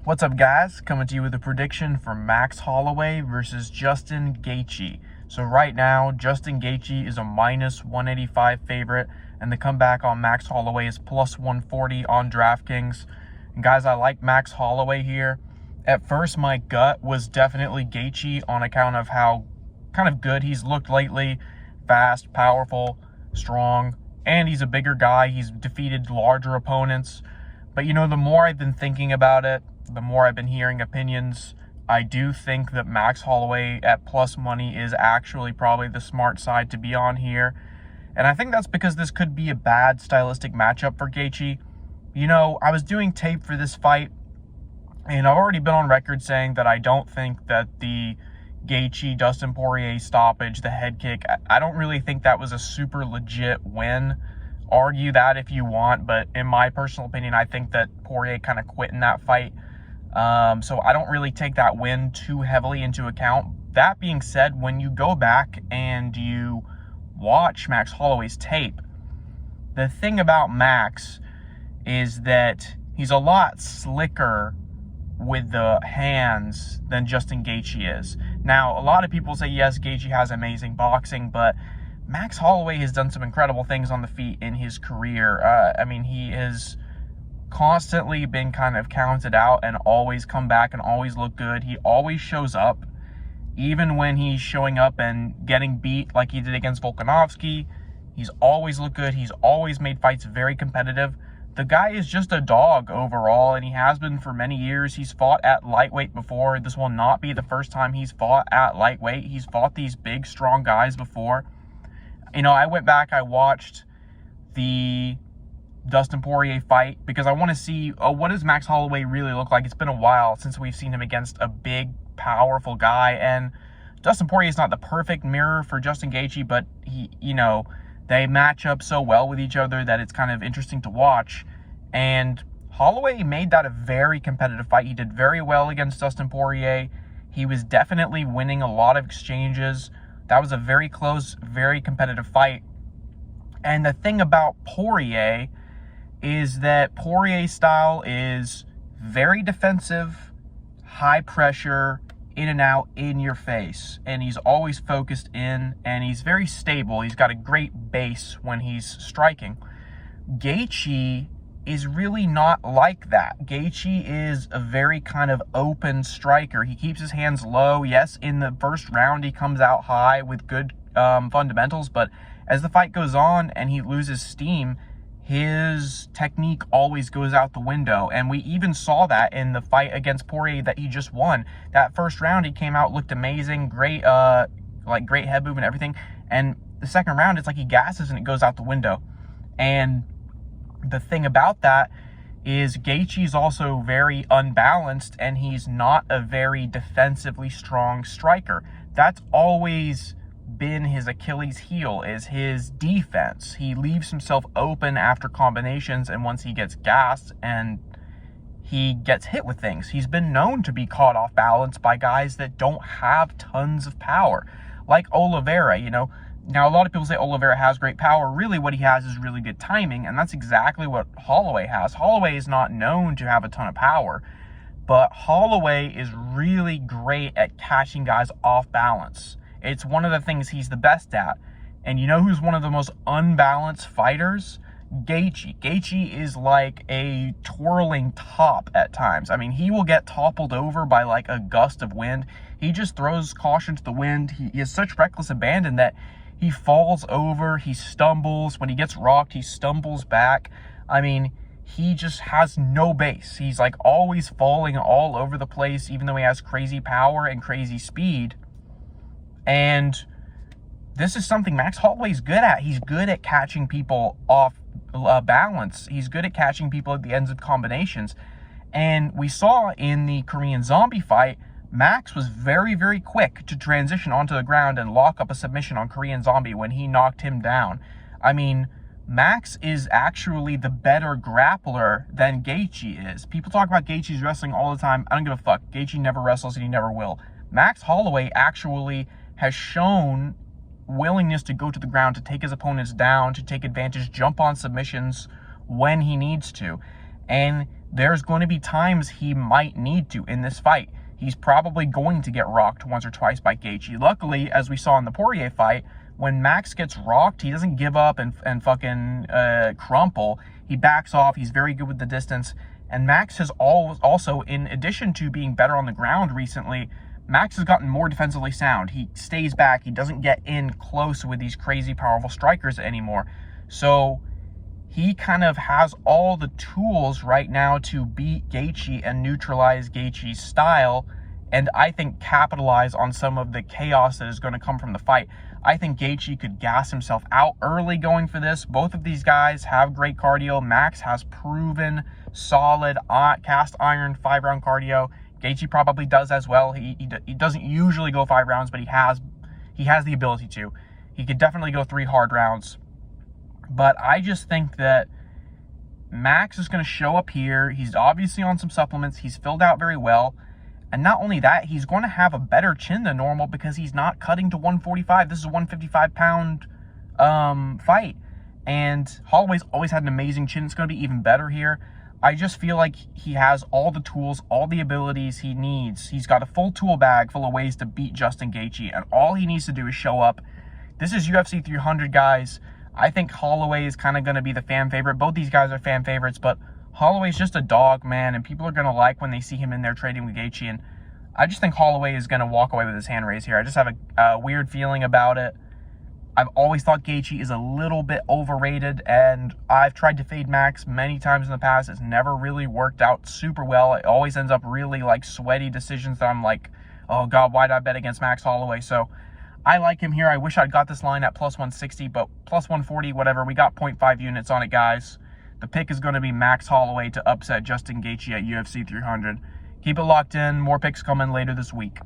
What's up, guys? Coming to you with a prediction for Max Holloway versus Justin Gaethje. So right now, Justin Gaethje is a minus 185 favorite, and the comeback on Max Holloway is plus 140 on DraftKings. And guys, I like Max Holloway here. At first, my gut was definitely Gaethje on account of how kind of good he's looked lately. Fast, powerful, strong, and he's a bigger guy. He's defeated larger opponents. But the more I've been thinking about it, the more I've been hearing opinions, I do think that Max Holloway at plus money is actually probably the smart side to be on here. And I think that's because this could be a bad stylistic matchup for Gaethje. I was doing tape for this fight, and I've already been on record saying that I don't think that the Gaethje-Dustin Poirier stoppage, the head kick, I don't really think that was a super legit win. Argue that if you want, but in my personal opinion, I think that Poirier kind of quit in that fight. So I don't really take that win too heavily into account. That being said, when you go back and you watch Max Holloway's tape, the thing about Max is that he's a lot slicker with the hands than Justin Gaethje is. Now, a lot of people say, yes, Gaethje has amazing boxing, but Max Holloway has done some incredible things on the feet in his career. He has constantly been kind of counted out and always come back and always look good. He always shows up, even when he's showing up and getting beat like he did against Volkanovski. He's always looked good. He's always made fights very competitive. The guy is just a dog overall, and he has been for many years. He's fought at lightweight before. This will not be the first time he's fought at lightweight. He's fought these big, strong guys before. I went back, I watched the Dustin Poirier fight because I want to see, what does Max Holloway really look like? It's been a while since we've seen him against a big, powerful guy, and Dustin Poirier is not the perfect mirror for Justin Gaethje, but they match up so well with each other that it's kind of interesting to watch. And Holloway made that a very competitive fight. He did very well against Dustin Poirier. He was definitely winning a lot of exchanges. That was a very close, very competitive fight. And the thing about Poirier is that Poirier's style is very defensive, high pressure, in and out, in your face. And he's always focused in, and he's very stable. He's got a great base when he's striking. Gaethje is really not like that. Gaethje is a very kind of open striker. He keeps his hands low. Yes, in the first round, he comes out high with good fundamentals, but as the fight goes on and he loses steam, his technique always goes out the window. And we even saw that in the fight against Poirier that he just won. That first round, he came out, looked amazing, great head movement, everything. And the second round, it's like he gasses and it goes out the window. And the thing about that is Gaethje is also very unbalanced, and he's not a very defensively strong striker. That's always been his Achilles heel, is his defense. He leaves himself open after combinations, and once he gets gassed and he gets hit with things, he's been known to be caught off balance by guys that don't have tons of power, like Oliveira. Now, a lot of people say Oliveira has great power. Really, what he has is really good timing, and that's exactly what Holloway has. Holloway is not known to have a ton of power, but Holloway is really great at catching guys off balance. It's one of the things he's the best at. And who's one of the most unbalanced fighters? Gaethje. Gaethje is like a twirling top at times. He will get toppled over by like a gust of wind. He just throws caution to the wind. He has such reckless abandon that he falls over, he stumbles. When he gets rocked, he stumbles back. He just has no base. He's like always falling all over the place, even though he has crazy power and crazy speed. And this is something Max Holloway's good at. He's good at catching people off balance. He's good at catching people at the ends of combinations. And we saw in the Korean Zombie fight, Max was very, very quick to transition onto the ground and lock up a submission on Korean Zombie when he knocked him down. Max is actually the better grappler than Gaethje is. People talk about Gaethje's wrestling all the time. I don't give a fuck. Gaethje never wrestles and he never will. Max Holloway actually has shown willingness to go to the ground, to take his opponents down, to take advantage, jump on submissions when he needs to. and there's going to be times he might need to in this fight. He's probably going to get rocked once or twice by Gaethje. Luckily, as we saw in the Poirier fight, when Max gets rocked, he doesn't give up and fucking crumple. He backs off. He's very good with the distance. And Max has also, in addition to being better on the ground recently, Max has gotten more defensively sound. He stays back. He doesn't get in close with these crazy powerful strikers anymore. So he kind of has all the tools right now to beat Gaethje and neutralize Gaethje's style, and I think capitalize on some of the chaos that is going to come from the fight. I think Gaethje could gas himself out early going for this. Both of these guys have great cardio. Max has proven solid cast iron 5-round cardio. Gaethje probably does as well. He doesn't usually go 5 rounds, but he has the ability to. He could definitely go 3 hard rounds. But I just think that Max is going to show up here. He's obviously on some supplements. He's filled out very well. And not only that, he's going to have a better chin than normal because he's not cutting to 145. This is a 155-pound fight. And Holloway's always had an amazing chin. It's going to be even better here. I just feel like he has all the tools, all the abilities he needs. He's got a full tool bag full of ways to beat Justin Gaethje. And all he needs to do is show up. This is UFC 300, guys. I think Holloway is kind of going to be the fan favorite. Both these guys are fan favorites, but Holloway's just a dog, man, and people are going to like when they see him in there trading with Gaethje, and I just think Holloway is going to walk away with his hand raised here. I just have a weird feeling about it. I've always thought Gaethje is a little bit overrated, and I've tried to fade Max many times in the past. It's never really worked out super well. It always ends up really, like, sweaty decisions that I'm like, oh, God, why did I bet against Max Holloway? So I like him here. I wish I'd got this line at plus 160, but plus 140, whatever. We got 0.5 units on it, guys. The pick is going to be Max Holloway to upset Justin Gaethje at UFC 300. Keep it locked in. More picks coming later this week.